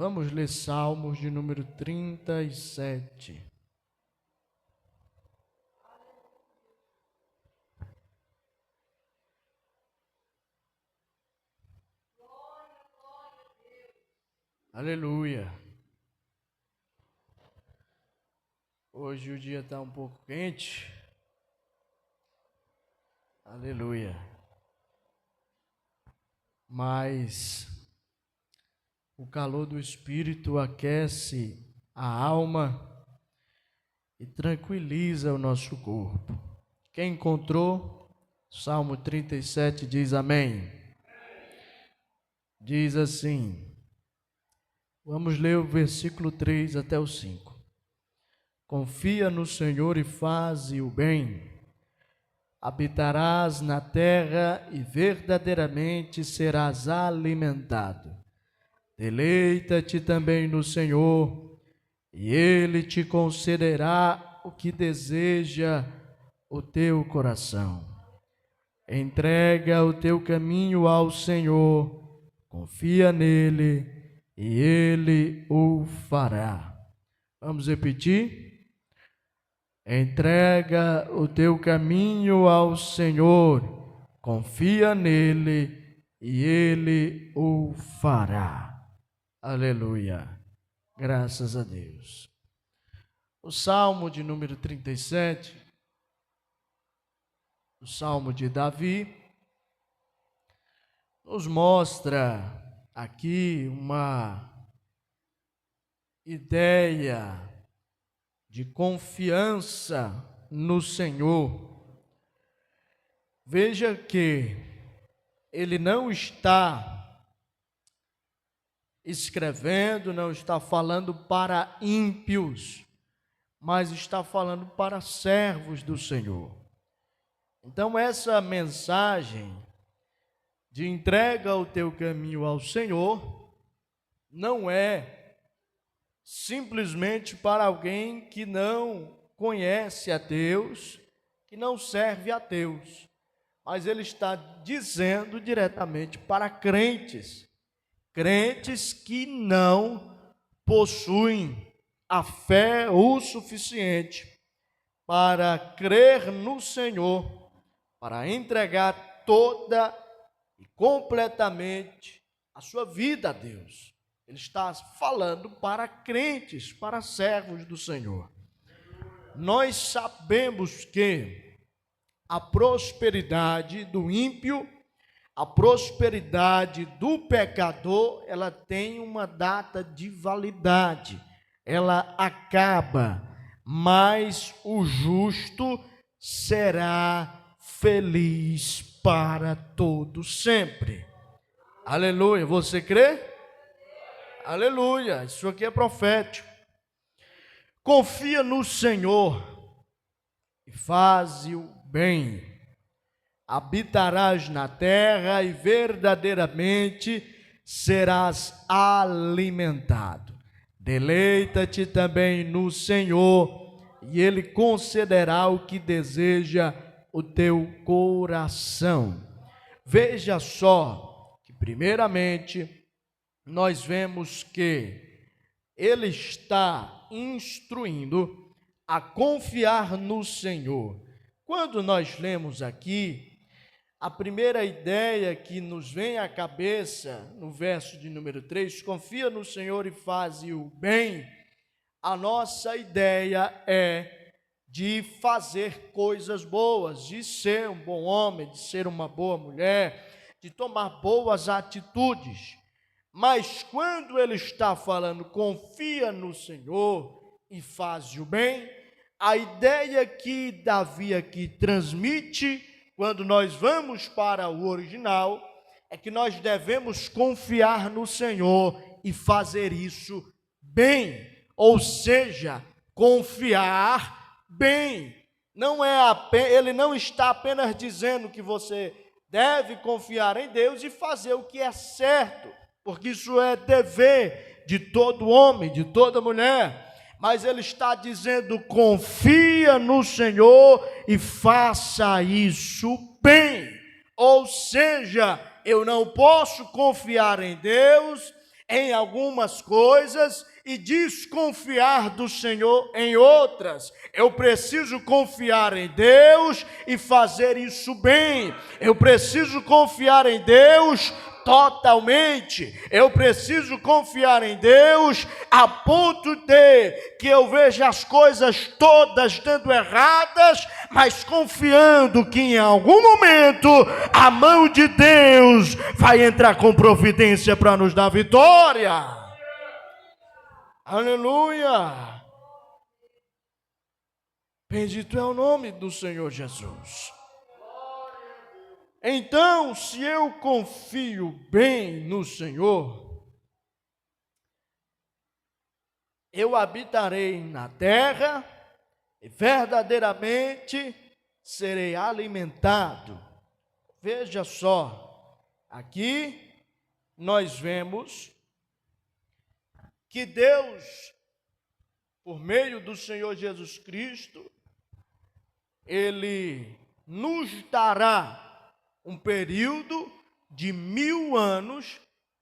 Vamos ler Salmos de número 37. Aleluia. Hoje o dia está um pouco quente. Aleluia. Mas o calor do Espírito aquece a alma e tranquiliza o nosso corpo. Quem encontrou, Salmo 37 diz amém. Diz assim, vamos ler o versículo 3 até o 5. Confia no Senhor e faze o bem. Habitarás na terra e verdadeiramente serás alimentado. Deleita-te também no Senhor, e Ele te concederá o que deseja o teu coração. Entrega o teu caminho ao Senhor, confia nele, e Ele o fará. Vamos repetir? Entrega o teu caminho ao Senhor, confia nele, e Ele o fará. Aleluia, graças a Deus. O Salmo de número 37, o Salmo de Davi, nos mostra aqui uma ideia de confiança no Senhor. Veja que ele não está escrevendo, não está falando para ímpios, mas está falando para servos do Senhor. Então essa mensagem de entrega o teu caminho ao Senhor não é simplesmente para alguém que não conhece a Deus, que não serve a Deus, mas ele está dizendo diretamente para crentes que não possuem a fé o suficiente para crer no Senhor, para entregar toda e completamente a sua vida a Deus. Ele está falando para crentes, para servos do Senhor. Nós sabemos que a prosperidade do ímpio, a prosperidade do pecador, ela tem uma data de validade, ela acaba, mas o justo será feliz para todo sempre. Aleluia, você crê? Aleluia, isso aqui é profético. Confia no Senhor e faze o bem. Habitarás na terra e verdadeiramente serás alimentado. Deleita-te também no Senhor, e Ele concederá o que deseja o teu coração. Veja só que, primeiramente, nós vemos que Ele está instruindo a confiar no Senhor. Quando nós lemos aqui, a primeira ideia que nos vem à cabeça, no verso de número 3, confia no Senhor e faze o bem, a nossa ideia é de fazer coisas boas, de ser um bom homem, de ser uma boa mulher, de tomar boas atitudes. Mas quando ele está falando, confia no Senhor e faz o bem, a ideia que Davi aqui transmite, quando nós vamos para o original, é que nós devemos confiar no Senhor e fazer isso bem, ou seja, confiar bem. Ele não está apenas dizendo que você deve confiar em Deus e fazer o que é certo, porque isso é dever de todo homem, de toda mulher. Mas ele está dizendo, confia no Senhor e faça isso bem. Ou seja, eu não posso confiar em Deus, em algumas coisas e desconfiar do Senhor em outras. Eu preciso confiar em Deus e fazer isso bem. Eu preciso confiar em Deus totalmente. Eu preciso confiar em Deus a ponto de que eu veja as coisas todas dando erradas, mas confiando que em algum momento a mão de Deus vai entrar com providência para nos dar vitória. Aleluia! Bendito é o nome do Senhor Jesus. Então, se eu confio bem no Senhor, eu habitarei na terra e verdadeiramente serei alimentado. Veja só, aqui nós vemos que Deus, por meio do Senhor Jesus Cristo, Ele nos dará um período de 1000 anos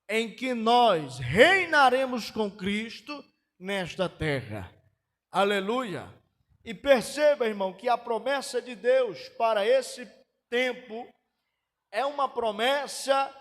em que nós reinaremos com Cristo nesta terra. Aleluia! E perceba, irmão, que a promessa de Deus para esse tempo é uma promessa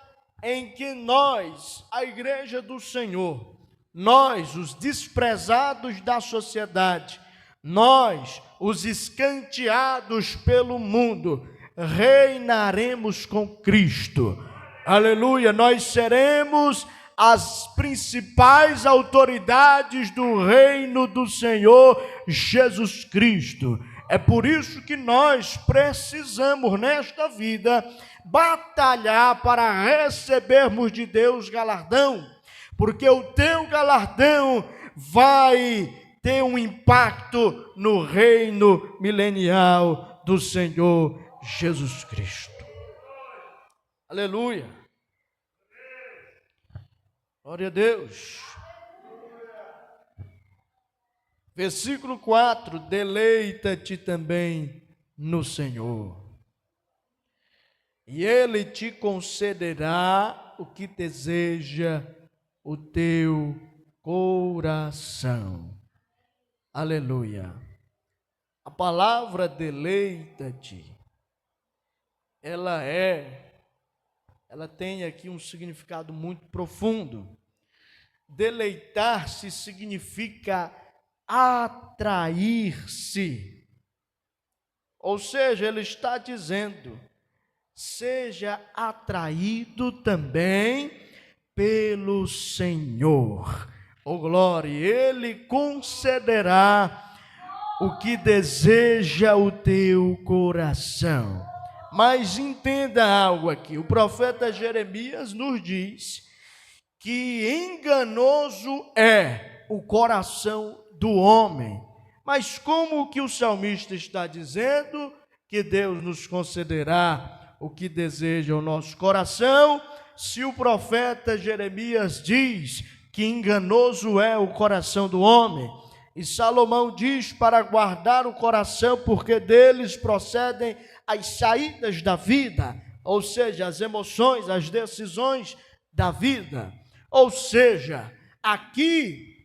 em que nós, a igreja do Senhor, nós, os desprezados da sociedade, nós, os escanteados pelo mundo, reinaremos com Cristo. Aleluia! Nós seremos as principais autoridades do reino do Senhor Jesus Cristo. É por isso que nós precisamos nesta vida batalhar para recebermos de Deus galardão, porque o teu galardão vai ter um impacto no reino milenial do Senhor Jesus Cristo. Aleluia! Glória a Deus. Versículo 4: deleita-te também no Senhor, e Ele te concederá o que deseja o teu coração. Aleluia. A palavra deleita-te, ela tem aqui um significado muito profundo. Deleitar-se significa atrair-se. Ou seja, ele está dizendo: seja atraído também pelo Senhor. Oh glória, Ele concederá o que deseja o teu coração. Mas entenda algo aqui, o profeta Jeremias nos diz que enganoso é o coração do homem. Mas como que o salmista está dizendo que Deus nos concederá o que deseja o nosso coração, se o profeta Jeremias diz que enganoso é o coração do homem? E Salomão diz para guardar o coração, porque deles procedem as saídas da vida, ou seja, as emoções, as decisões da vida. Ou seja, aqui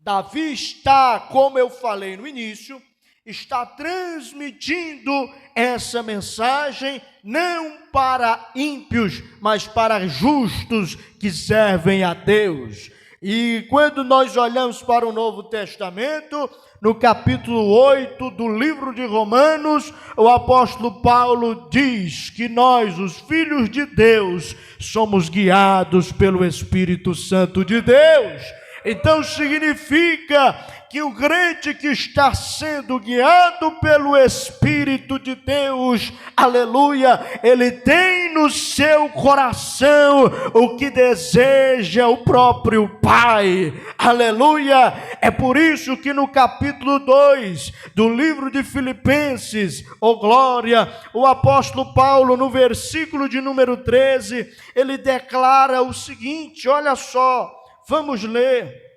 Davi está, como eu falei no início, está transmitindo essa mensagem não para ímpios, mas para justos que servem a Deus. E quando nós olhamos para o Novo Testamento, no capítulo 8 do livro de Romanos, o apóstolo Paulo diz que nós, os filhos de Deus, somos guiados pelo Espírito Santo de Deus. Então significa que o crente que está sendo guiado pelo Espírito de Deus, aleluia, ele tem no seu coração o que deseja o próprio Pai, aleluia. É por isso que no capítulo 2 do livro de Filipenses, oh glória, o apóstolo Paulo, no versículo de número 13, ele declara o seguinte, olha só, vamos ler.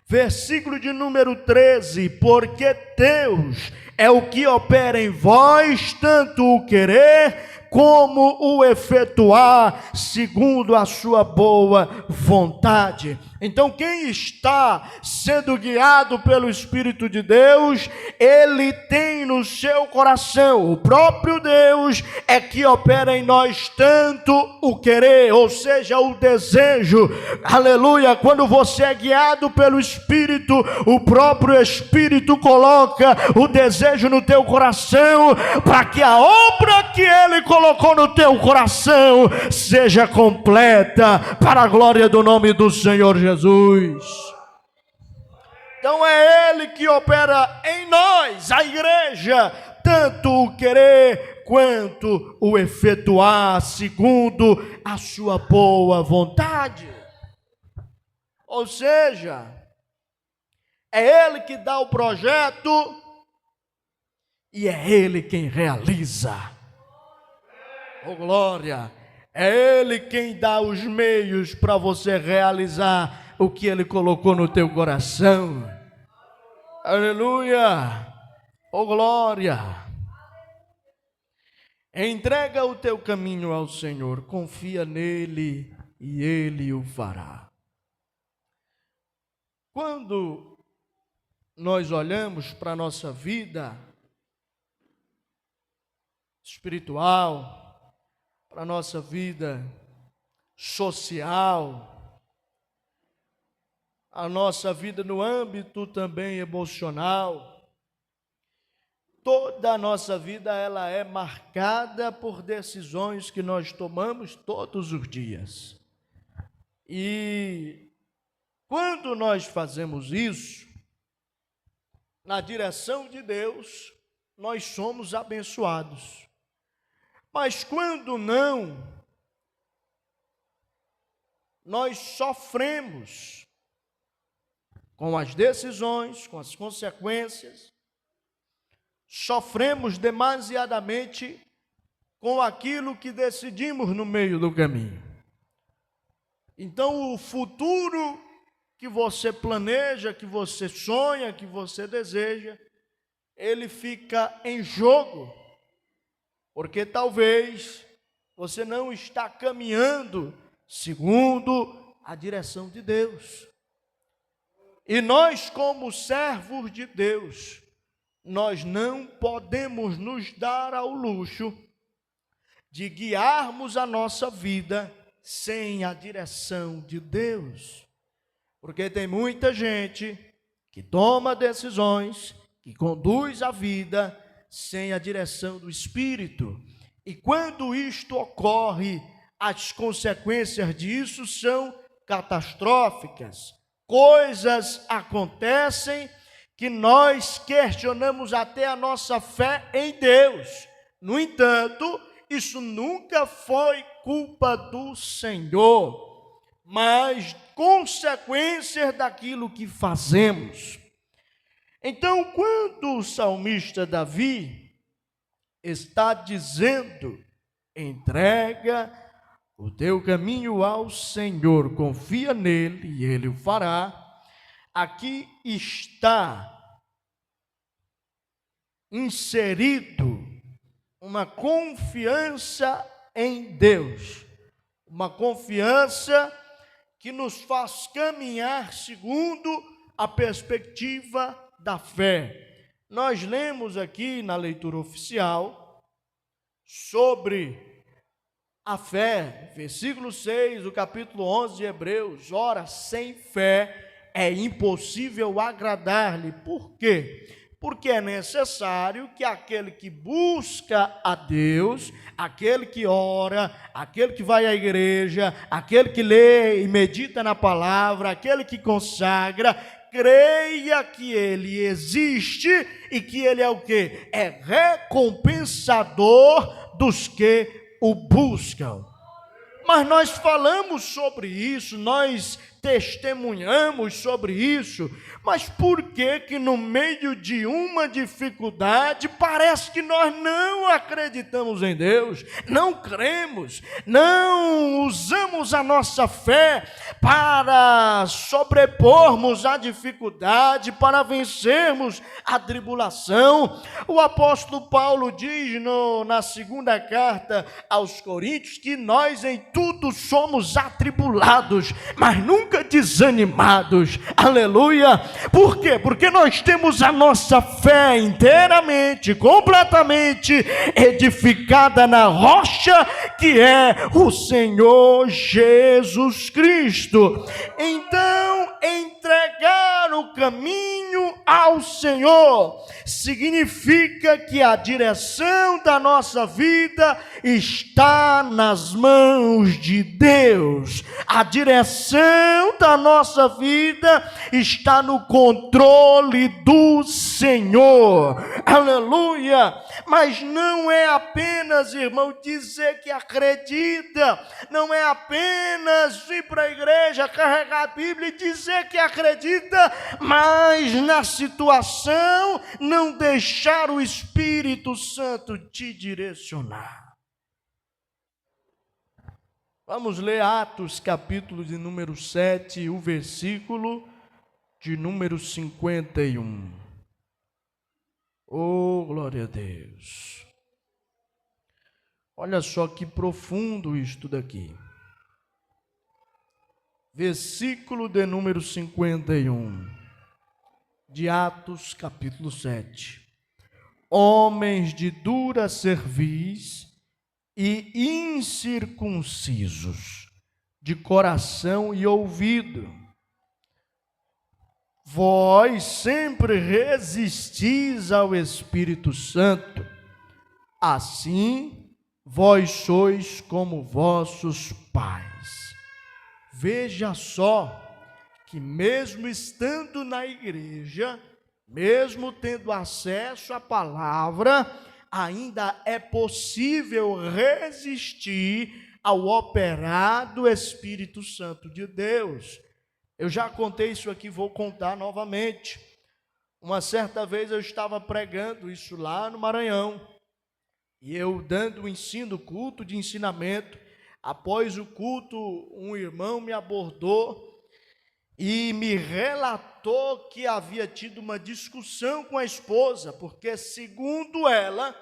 Versículo de número 13: porque Deus é o que opera em vós, tanto o querer como o efetuar segundo a sua boa vontade. Então, quem está sendo guiado pelo Espírito de Deus, ele tem no seu coração, o próprio Deus é que opera em nós tanto o querer, ou seja, o desejo. Aleluia! Quando você é guiado pelo Espírito, o próprio Espírito coloca o desejo no teu coração, para que a obra que ele colocou no teu coração seja completa, para a glória do nome do Senhor Jesus. Então é ele que opera em nós, a igreja, tanto o querer quanto o efetuar segundo a sua boa vontade. Ou seja, é ele que dá o projeto e é ele quem realiza. Oh glória! É ele quem dá os meios para você realizar o que ele colocou no teu coração. Aleluia! Oh glória! Entrega o teu caminho ao Senhor, confia nele e ele o fará. Quando nós olhamos para a nossa vida espiritual, para a nossa vida social, a nossa vida no âmbito também emocional, toda a nossa vida ela é marcada por decisões que nós tomamos todos os dias. E quando nós fazemos isso, na direção de Deus, nós somos abençoados. Mas quando não, nós sofremos com as decisões, com as consequências, sofremos demasiadamente com aquilo que decidimos no meio do caminho. Então, o futuro que você planeja, que você sonha, que você deseja, ele fica em jogo, porque talvez você não está caminhando segundo a direção de Deus. E nós, como servos de Deus, nós não podemos nos dar ao luxo de guiarmos a nossa vida sem a direção de Deus. Porque tem muita gente que toma decisões, que conduz a vida sem a direção do Espírito. E quando isto ocorre, as consequências disso são catastróficas. Coisas acontecem que nós questionamos até a nossa fé em Deus. No entanto, isso nunca foi culpa do Senhor, mas consequências daquilo que fazemos. Então, quando o salmista Davi está dizendo, entrega o teu caminho ao Senhor, confia nele e ele o fará, aqui está inserido uma confiança em Deus, uma confiança que nos faz caminhar segundo a perspectiva da fé. Nós lemos aqui na leitura oficial sobre a fé, versículo 6 do capítulo 11 de Hebreus. Ora, sem fé é impossível agradar-lhe. Por quê? Porque é necessário que aquele que busca a Deus, aquele que ora, aquele que vai à igreja, aquele que lê e medita na palavra, aquele que consagra, creia que ele existe e que ele é o quê? É recompensador dos que o buscam. Mas nós falamos sobre isso, nós testemunhamos sobre isso, mas por que no meio de uma dificuldade parece que nós não acreditamos em Deus, não cremos, não usamos a nossa fé para sobrepormos a dificuldade, para vencermos a tribulação? O apóstolo Paulo diz na segunda carta aos Coríntios que nós em tudo somos atribulados, mas nunca desanimados. Aleluia! Por quê? Porque nós temos a nossa fé inteiramente, completamente edificada na rocha que é o Senhor Jesus Cristo. Então, entregar o caminho ao Senhor significa que a direção da nossa vida está nas mãos de Deus. A direção da nossa vida está no controle do Senhor. Aleluia! Mas não é apenas, irmão, dizer que acredita, não é apenas ir para a igreja, carregar a Bíblia e dizer que acredita, mas na situação não deixar o Espírito Santo te direcionar. Vamos ler Atos, capítulo de número 7, o versículo de número 51. Oh, glória a Deus! Olha só que profundo isto daqui. Versículo de número 51, de Atos, capítulo 7. Homens de dura cerviz e incircuncisos de coração e ouvido, vós sempre resistis ao Espírito Santo, assim vós sois como vossos pais. Veja só que mesmo estando na igreja, mesmo tendo acesso à palavra, ainda é possível resistir ao operar do Espírito Santo de Deus. Eu já contei isso aqui, vou contar novamente. Uma certa vez eu estava pregando isso lá no Maranhão, e eu dando o ensino, culto de ensinamento. Após o culto, um irmão me abordou e me relatou que havia tido uma discussão com a esposa, porque segundo ela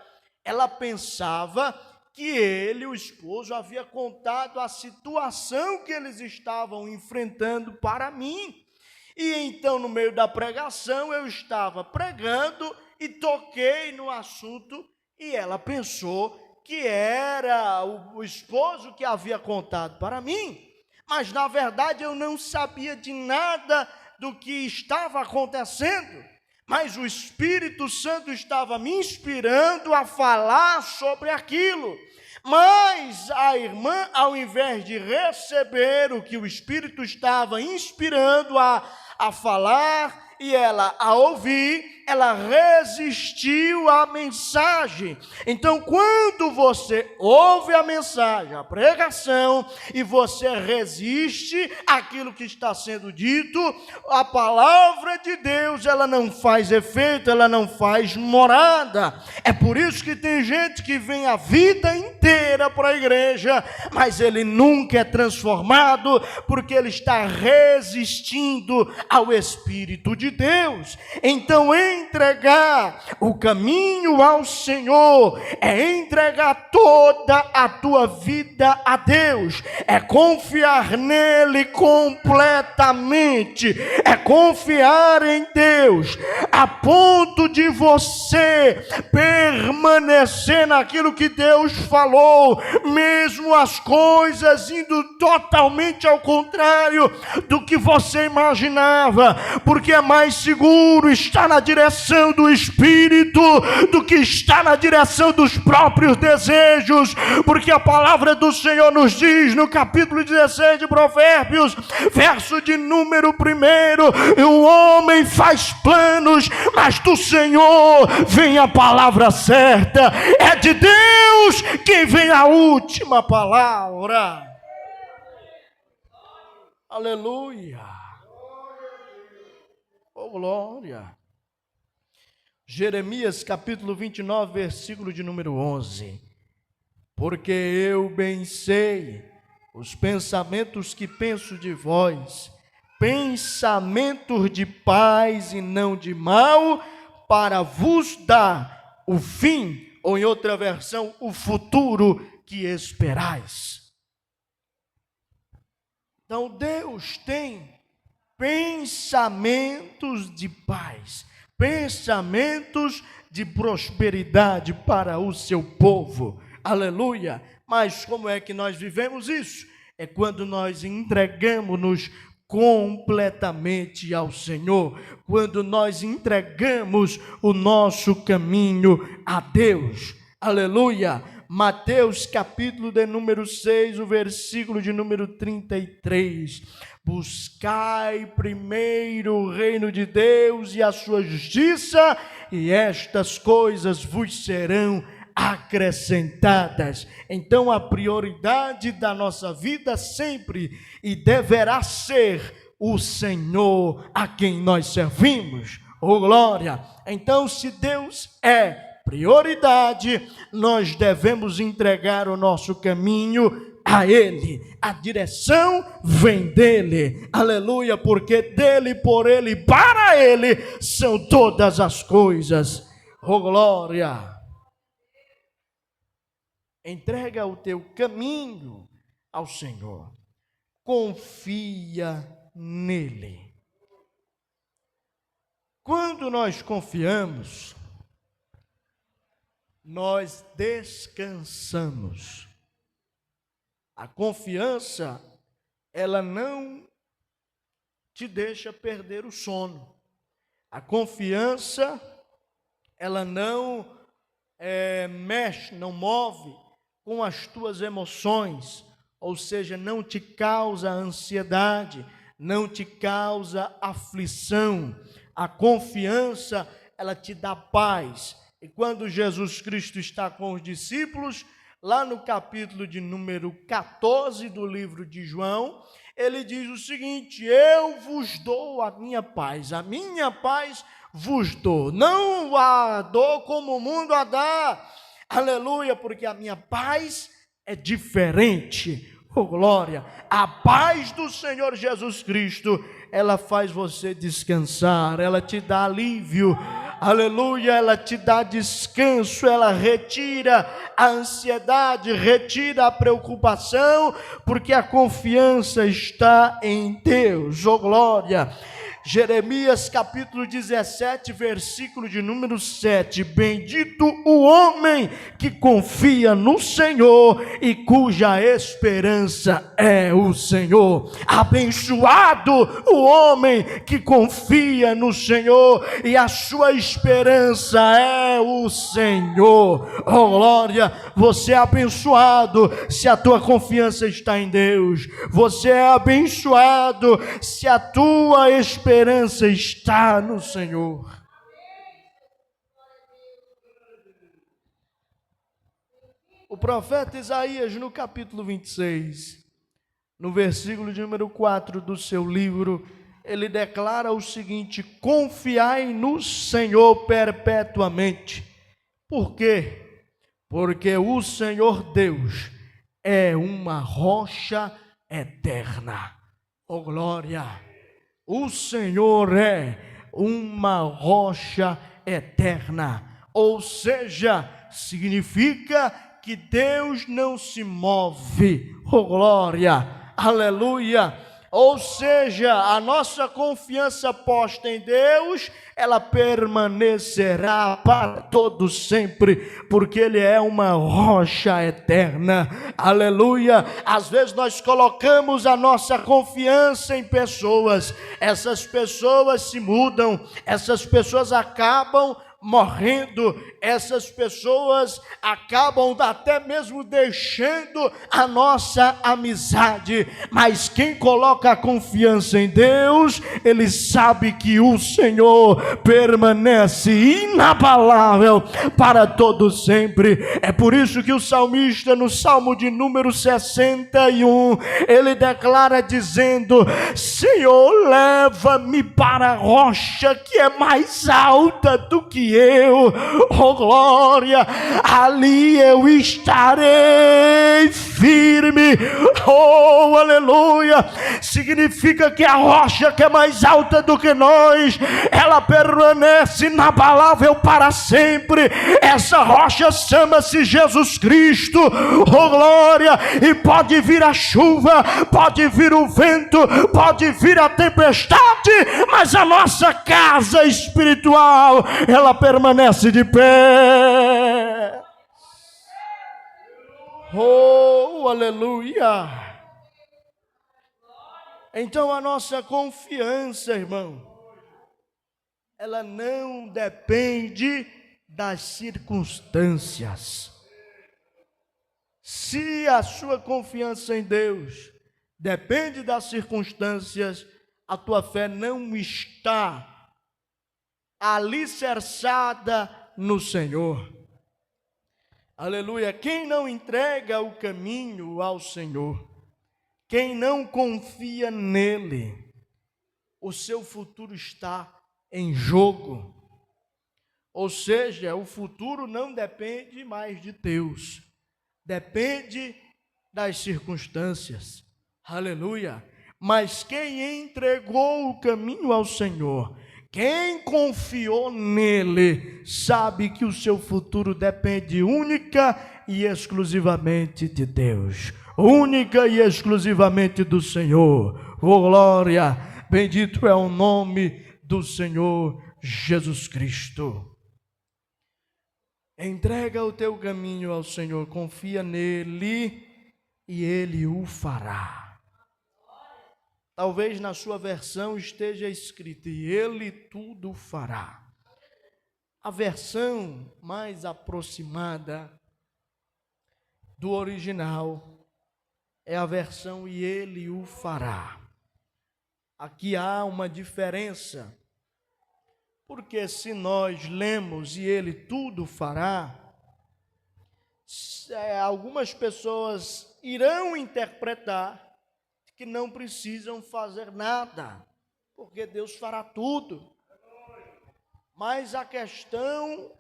pensava que ele, o esposo, havia contado a situação que eles estavam enfrentando para mim. E então, no meio da pregação, eu estava pregando e toquei no assunto, e ela pensou que era o esposo que havia contado para mim. Mas, na verdade, eu não sabia de nada do que estava acontecendo. Mas o Espírito Santo estava me inspirando a falar sobre aquilo. Mas a irmã, ao invés de receber o que o Espírito estava inspirando a falar, e ela a ouvir, ela resistiu à mensagem. Então, quando você ouve a mensagem, a pregação, e você resiste àquilo que está sendo dito, a palavra de Deus, ela não faz efeito, ela não faz morada. É por isso que tem gente que vem a vida inteira para a igreja, mas ele nunca é transformado, porque ele está resistindo ao Espírito de Deus. Então, entregar o caminho ao Senhor é entregar toda a tua vida a Deus, é confiar nele completamente, é confiar em Deus a ponto de você permanecer naquilo que Deus falou, mesmo as coisas indo totalmente ao contrário do que você imaginava, porque é mais seguro estar na direção do Espírito do que estar na direção dos próprios desejos, porque a palavra do Senhor nos diz no capítulo 16 de Provérbios, verso de número 1, o homem faz planos, mas do Senhor vem a palavra certa, é de Deus que vem a última palavra. Aleluia. Oh, glória. Jeremias capítulo 29, versículo de número 11. Porque eu bem sei os pensamentos que penso de vós, pensamentos de paz e não de mal, para vos dar o fim, ou em outra versão, o futuro que esperais. Então Deus tem pensamentos de paz, pensamentos de prosperidade para o seu povo. Aleluia! Mas como é que nós vivemos isso? É quando nós entregamos-nos completamente ao Senhor, quando nós entregamos o nosso caminho a Deus. Aleluia! Mateus capítulo de número 6, o versículo de número 33. Buscai primeiro o reino de Deus e a sua justiça, e estas coisas vos serão acrescentadas. Então a prioridade da nossa vida sempre e deverá ser o Senhor a quem nós servimos. Oh glória! Então, se Deus é prioridade, nós devemos entregar o nosso caminho a Ele. A direção vem dEle. Aleluia, porque dEle, por Ele, para Ele são todas as coisas. Oh glória! Entrega o teu caminho ao Senhor. Confia nele. Quando nós confiamos, nós descansamos. A confiança, ela não te deixa perder o sono. A confiança, ela não mexe, não move com as tuas emoções, ou seja, não te causa ansiedade, não te causa aflição. A confiança, ela te dá paz. E quando Jesus Cristo está com os discípulos, lá no capítulo de número 14 do livro de João, ele diz o seguinte: eu vos dou a minha paz vos dou, não a dou como o mundo a dá. Aleluia, porque a minha paz é diferente. Oh glória, a paz do Senhor Jesus Cristo, ela faz você descansar, ela te dá alívio. Aleluia, ela te dá descanso, ela retira a ansiedade, retira a preocupação, porque a confiança está em Deus. Oh glória! Jeremias capítulo 17, versículo de número 7. Bendito o homem que confia no Senhor e cuja esperança é o Senhor. Abençoado o homem que confia no Senhor e a sua esperança é o Senhor. Oh glória, você é abençoado se a tua confiança está em Deus. Você é abençoado se a tua esperança está no Senhor. O profeta Isaías, no capítulo 26, no versículo de número 4 do seu livro, ele declara o seguinte: confiai no Senhor perpetuamente. Por quê? Porque o Senhor Deus é uma rocha eterna. Oh glória! O Senhor é uma rocha eterna, ou seja, significa que Deus não se move. Oh glória, aleluia! Ou seja, a nossa confiança posta em Deus, ela permanecerá para todo sempre, porque Ele é uma rocha eterna. Aleluia! Às vezes nós colocamos a nossa confiança em pessoas, essas pessoas se mudam, essas pessoas acabam, morrendo, essas pessoas acabam até mesmo deixando a nossa amizade. Mas quem coloca a confiança em Deus, ele sabe que o Senhor permanece inabalável para todo sempre. É por isso que o salmista, no Salmo de número 61, ele declara dizendo: Senhor, leva-me para a rocha que é mais alta do que eu, oh glória, ali eu estarei firme, oh aleluia. Significa que a rocha que é mais alta do que nós, ela permanece inabalável para sempre. Essa rocha chama-se Jesus Cristo, oh glória. E pode vir a chuva, pode vir o vento, pode vir a tempestade, mas a nossa casa espiritual, ela permanece de pé. Oh, aleluia. Então a nossa confiança, irmão, ela não depende das circunstâncias. Se a sua confiança em Deus depende das circunstâncias, a tua fé não está alicerçada no Senhor. Aleluia. Quem não entrega o caminho ao Senhor, quem não confia nele, o seu futuro está em jogo. Ou seja, o futuro não depende mais de Deus, depende das circunstâncias. Aleluia. Mas quem entregou o caminho ao Senhor, quem confiou nele, sabe que o seu futuro depende única e exclusivamente de Deus, única e exclusivamente do Senhor. Oh glória, bendito é o nome do Senhor Jesus Cristo. Entrega o teu caminho ao Senhor, confia nele e ele o fará. Talvez na sua versão esteja escrito: e ele tudo fará. A versão mais aproximada do original é a versão e ele o fará. Aqui há uma diferença, porque se nós lemos e ele tudo fará, algumas pessoas irão interpretar que não precisam fazer nada, porque Deus fará tudo. Mas a questão,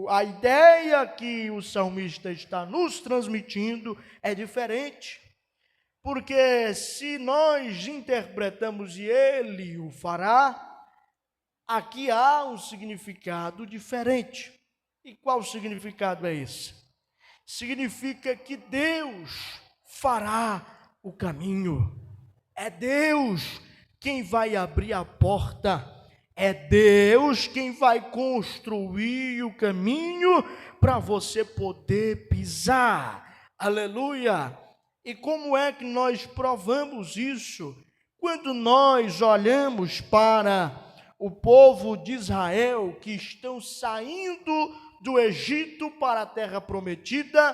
a ideia que o salmista está nos transmitindo é diferente. Porque se nós interpretamos e ele o fará, aqui há um significado diferente. E qual significado é esse? Significa que Deus fará o caminho. É Deus quem vai abrir a porta. É Deus quem vai construir o caminho para você poder pisar. Aleluia! E como é que nós provamos isso? Quando nós olhamos para o povo de Israel que estão saindo do Egito para a terra prometida,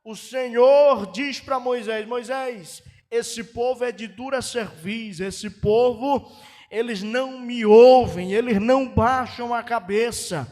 o Senhor diz para Moisés: Moisés, esse povo é de dura cerviz, esse povo, eles não me ouvem, eles não baixam a cabeça.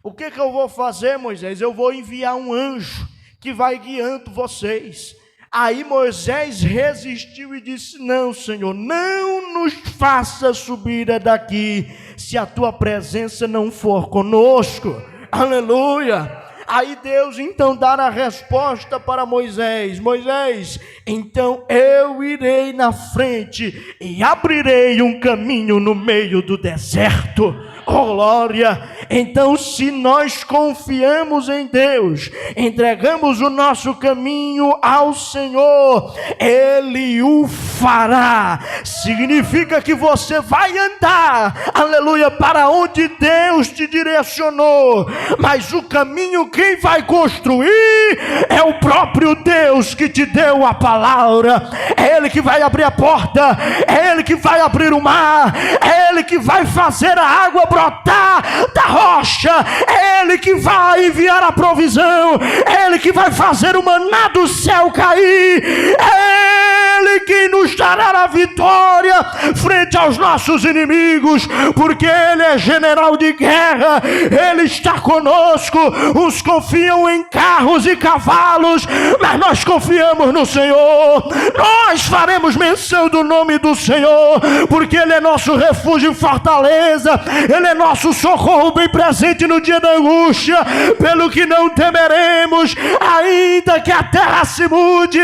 O que eu vou fazer, Moisés? Eu vou enviar um anjo que vai guiando vocês. Aí Moisés resistiu e disse: não, Senhor, não nos faça subir daqui, se a tua presença não for conosco. Aleluia! Aí Deus então dá a resposta para Moisés: Moisés, então eu irei na frente e abrirei um caminho no meio do deserto. Oh glória! Então, se nós confiamos em Deus, entregamos o nosso caminho ao Senhor, Ele o fará. Significa que você vai andar, aleluia, para onde Deus te direcionou, mas o caminho quem vai construir é o próprio Deus que te deu a palavra. É Ele que vai abrir a porta, é Ele que vai abrir o mar, é Ele que vai fazer a água brotar da rocha, é Ele que vai enviar a provisão, é Ele que vai fazer o maná do céu cair, é Ele que nos dará a vitória frente aos nossos inimigos, porque Ele é general de guerra, Ele está conosco. Uns confiam em carros e cavalos, mas nós confiamos no Senhor. Nós faremos menção do nome do Senhor, porque Ele é nosso refúgio e fortaleza, Ele é nosso socorro bem presente no dia da angústia, pelo que não temeremos, ainda que a terra se mude,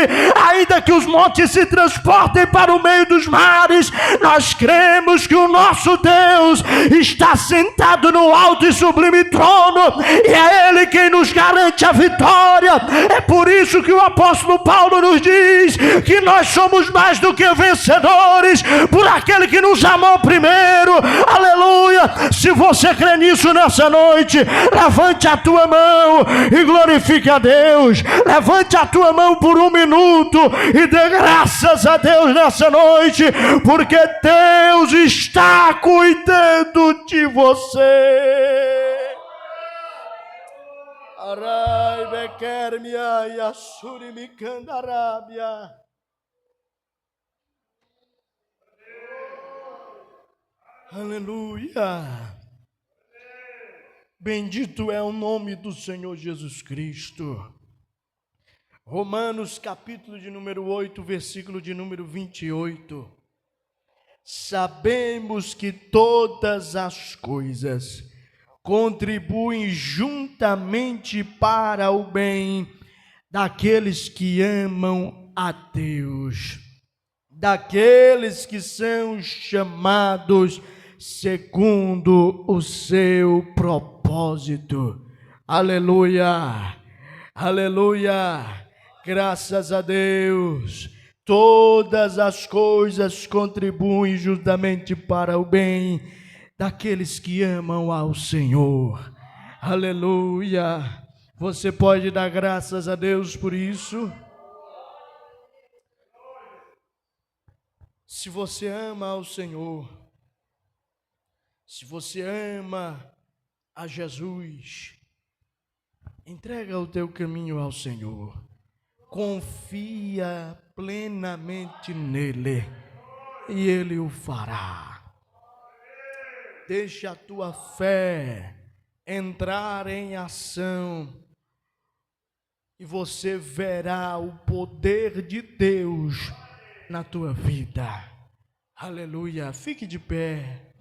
ainda que os montes se transportem para o meio dos mares, nós cremos que o nosso Deus está sentado no alto e sublime trono, e é Ele quem nos garante a vitória. É por isso que o apóstolo Paulo nos diz que nós somos mais do que vencedores por aquele que nos amou primeiro. Aleluia! Se você crê nisso nessa noite, levante a tua mão e glorifique a Deus. Levante a tua mão por um minuto e dê graças a Deus nessa noite, porque Deus está cuidando de você. Arai bekermia yasuri mikandarabia. Aleluia. Bendito é o nome do Senhor Jesus Cristo. Romanos capítulo de número 8, versículo de número 28. Sabemos que todas as coisas contribuem juntamente para o bem daqueles que amam a Deus, daqueles que são chamados segundo o seu propósito. Aleluia, aleluia, graças a Deus. Todas as coisas contribuem justamente para o bem daqueles que amam ao Senhor. Aleluia. Você pode dar graças a Deus por isso? Se você ama ao Senhor, se você ama a Jesus, entrega o teu caminho ao Senhor. Confia plenamente nele e Ele o fará. Deixa a tua fé entrar em ação e você verá o poder de Deus na tua vida. Aleluia. Fique de pé.